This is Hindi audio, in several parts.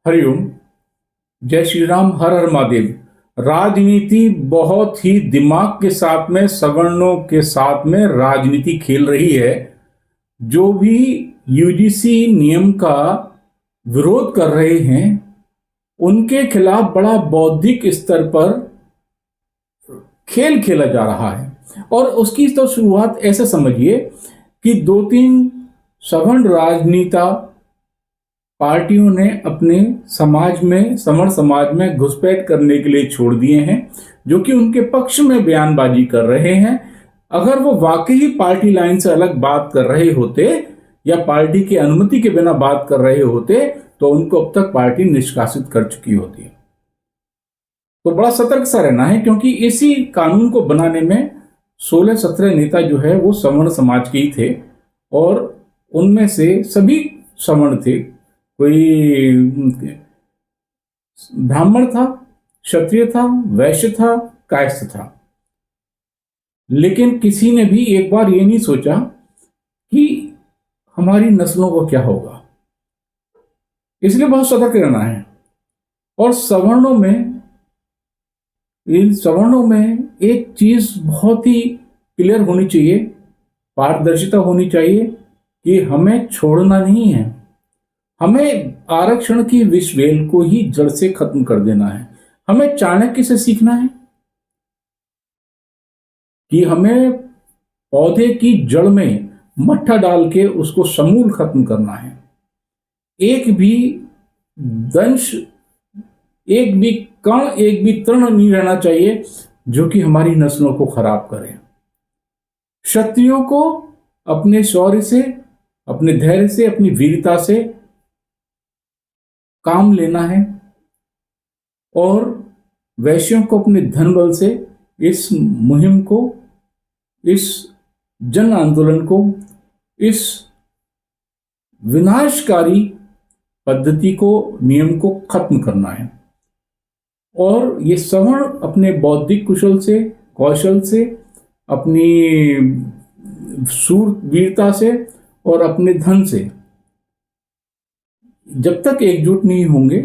हरिओम। जय श्री राम। हर हर महादेव। राजनीति बहुत ही दिमाग के साथ में, सवर्णों के साथ में राजनीति खेल रही है। जो भी यूजीसी नियम का विरोध कर रहे हैं उनके खिलाफ बड़ा बौद्धिक स्तर पर खेल खेला जा रहा है। और उसकी तो शुरुआत ऐसे समझिए कि दो तीन सवर्ण राजनेता पार्टियों ने अपने सवर्ण समाज में घुसपैठ करने के लिए छोड़ दिए हैं, जो कि उनके पक्ष में बयानबाजी कर रहे हैं। अगर वो वाकई पार्टी लाइन से अलग बात कर रहे होते या पार्टी की अनुमति के बिना बात कर रहे होते तो उनको अब तक पार्टी निष्कासित कर चुकी होती। तो बड़ा सतर्क सा रहना है, क्योंकि इसी कानून को बनाने में 16-17 नेता जो है वो सवर्ण समाज के ही थे, और उनमें से सभी सवर्ण थे। कोई ब्राह्मण था, क्षत्रिय था, वैश्य था, कायस्थ था, लेकिन किसी ने भी एक बार ये नहीं सोचा कि हमारी नस्लों को क्या होगा। इसलिए बहुत सतर्क रहना है। और इन सवर्णों में एक चीज बहुत ही क्लियर होनी चाहिए, पारदर्शिता होनी चाहिए कि हमें छोड़ना नहीं है। हमें आरक्षण की विषवेल को ही जड़ से खत्म कर देना है। हमें चाणक्य से सीखना है कि हमें पौधे की जड़ में मट्ठा डाल के उसको समूल खत्म करना है। एक भी दंश, एक भी कण, एक भी तृण नहीं रहना चाहिए जो कि हमारी नस्लों को खराब करे। क्षत्रियों को अपने शौर्य से, अपने धैर्य से, अपनी वीरता से काम लेना है, और वैश्यों को अपने धन बल से इस मुहिम को, इस जन आंदोलन को, इस विनाशकारी पद्धति को, नियम को खत्म करना है। और ये सवर्ण अपने बौद्धिक कौशल से, अपनी शूरवीरता से और अपने धन से जब तक एकजुट नहीं होंगे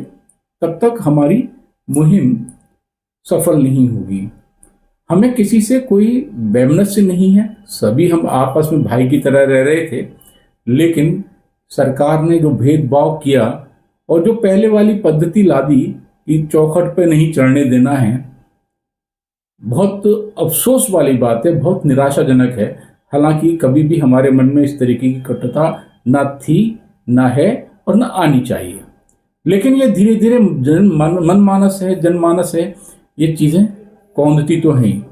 तब तक हमारी मुहिम सफल नहीं होगी। हमें किसी से कोई वैमनस्य नहीं है, सभी हम आपस में भाई की तरह रह रहे थे। लेकिन सरकार ने जो भेदभाव किया और जो पहले वाली पद्धति ला दी कि चौखट पे नहीं चढ़ने देना है, बहुत अफसोस वाली बात है, बहुत निराशाजनक है। हालांकि कभी भी हमारे मन में इस तरीके की कटुता ना थी, ना है और ना आनी चाहिए। लेकिन ये धीरे धीरे जनमानस है, ये चीजें कौंधती तो हैं।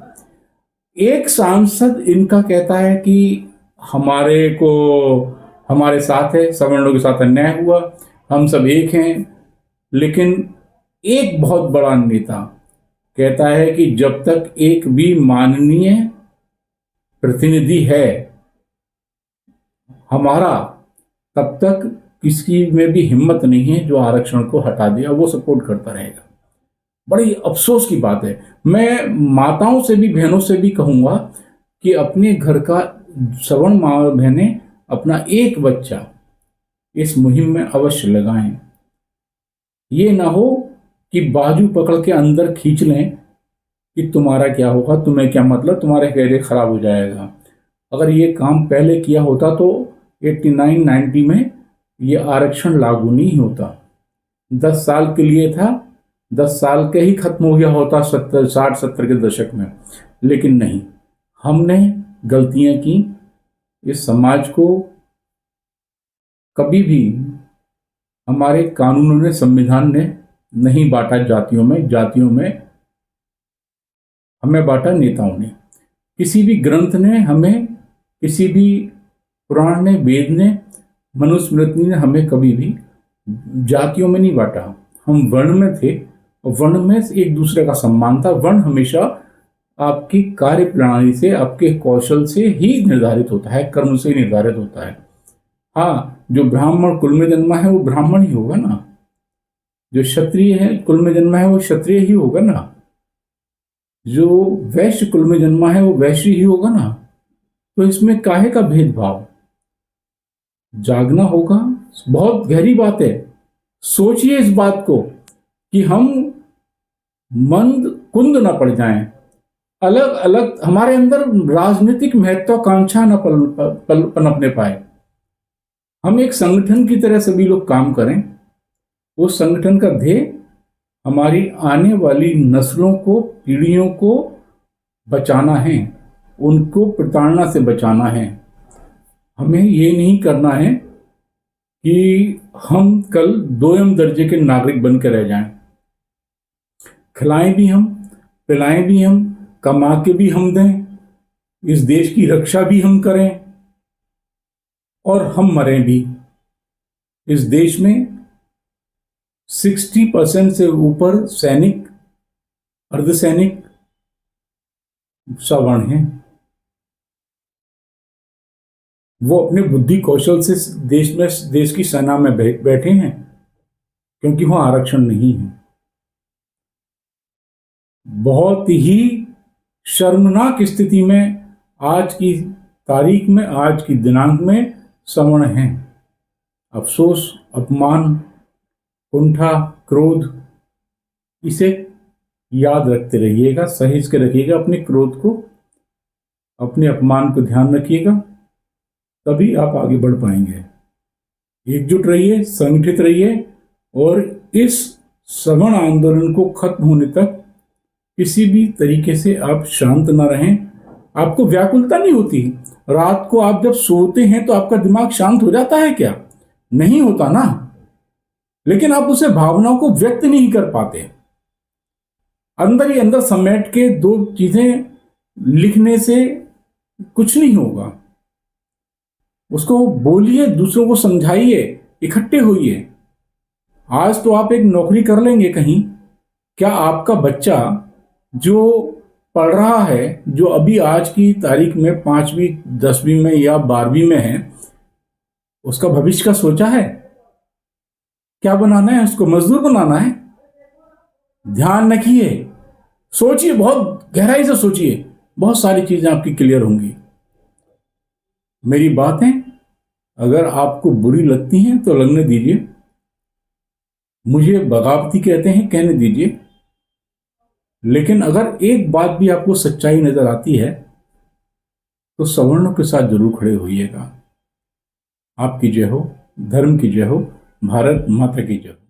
एक सांसद इनका कहता है कि हमारे साथ है, सवर्णों के साथ अन्याय हुआ, हम सब एक हैं। लेकिन एक बहुत बड़ा नेता कहता है कि जब तक एक भी माननीय प्रतिनिधि है हमारा, तब तक किसी में भी हिम्मत नहीं है जो आरक्षण को हटा दिया वो सपोर्ट करता रहेगा। बड़ी अफसोस की बात है। मैं माताओं से भी, बहनों से भी कहूंगा कि अपने घर का सवर्ण माँ बहनें अपना एक बच्चा इस मुहिम में अवश्य लगाएं। ये ना हो कि बाजू पकड़ के अंदर खींच लें कि तुम्हारा क्या होगा, तुम्हें क्या मतलब, तुम्हारा करियर खराब हो जाएगा। अगर ये काम पहले किया होता तो 89-90 में ये आरक्षण लागू नहीं होता। 10 साल के लिए था, 10 साल के ही खत्म हो गया होता 60-70 के दशक में। लेकिन नहीं, हमने गलतियां की। इस समाज को कभी भी हमारे कानूनों ने, संविधान ने नहीं बांटा जातियों में हमें बांटा नेताओं ने। किसी भी ग्रंथ ने हमें, किसी भी पुराण ने, वेद ने, मनुस्मृति ने हमें कभी भी जातियों में नहीं बांटा। हम वर्ण में थे और वर्ण में एक दूसरे का सम्मान था। वर्ण हमेशा आपकी कार्य प्रणाली से, आपके कौशल से ही निर्धारित होता है, कर्म से ही निर्धारित होता है। हाँ, जो ब्राह्मण कुल में जन्मा है वो ब्राह्मण ही होगा ना, जो क्षत्रिय है कुल में जन्मा है वो क्षत्रिय ही होगा ना, जो वैश्य कुल में जन्मा है वो वैश्य ही होगा ना। तो इसमें काहे का भेदभाव? जागना होगा। बहुत गहरी बात है, सोचिए इस बात को कि हम मंद कुंद न पड़ जाएं, अलग अलग हमारे अंदर राजनीतिक महत्वाकांक्षा न पनपने पाए। हम एक संगठन की तरह सभी लोग काम करें। उस संगठन का ध्येय हमारी आने वाली नस्लों को, पीढ़ियों को बचाना है, उनको प्रताड़ना से बचाना है। हमें ये नहीं करना है कि हम कल दोयम दर्जे के नागरिक बन के रह जाएं। खिलाएं भी हम, पिलाएं भी हम, कमा के भी हम दें, इस देश की रक्षा भी हम करें और हम मरें भी। इस देश में 60% से ऊपर सैनिक, अर्धसैनिक, सवर्ण हैं। वो अपने बुद्धि कौशल से देश की सेना में बैठे हैं, क्योंकि वहां आरक्षण नहीं है। बहुत ही शर्मनाक स्थिति में आज की तारीख में, आज की दिनांक में सवर्ण हैं। अफसोस, अपमान, कुंठा, क्रोध, इसे याद रखते रहिएगा, सहेज के रखिएगा अपने क्रोध को, अपने अपमान को ध्यान रखिएगा, तभी आप आगे बढ़ पाएंगे। एकजुट रहिए, संगठित रहिए और इस सवर्ण आंदोलन को खत्म होने तक किसी भी तरीके से आप शांत ना रहें। आपको व्याकुलता नहीं होती? रात को आप जब सोते हैं तो आपका दिमाग शांत हो जाता है क्या? नहीं होता ना। लेकिन आप उसे भावनाओं को व्यक्त नहीं कर पाते। अंदर ही अंदर समेट के दो चीजें लिखने से कुछ नहीं होगा। उसको बोलिए, दूसरों को समझाइए, इकट्ठे होइए। आज तो आप एक नौकरी कर लेंगे कहीं, क्या आपका बच्चा जो पढ़ रहा है, जो अभी आज की तारीख में 5वीं 10वीं में या 12वीं में है, उसका भविष्य का सोचा है? क्या बनाना है उसको? मजदूर बनाना है? ध्यान रखिए, सोचिए, बहुत गहराई से सोचिए, बहुत सारी चीजें आपकी क्लियर होंगी। मेरी बातें अगर आपको बुरी लगती हैं तो लगने दीजिए, मुझे बगावती कहते हैं, कहने दीजिए। लेकिन अगर एक बात भी आपको सच्चाई नजर आती है तो सवर्णों के साथ जरूर खड़े होइएगा। आपकी जय हो, धर्म की जय हो, भारत माता की जय हो।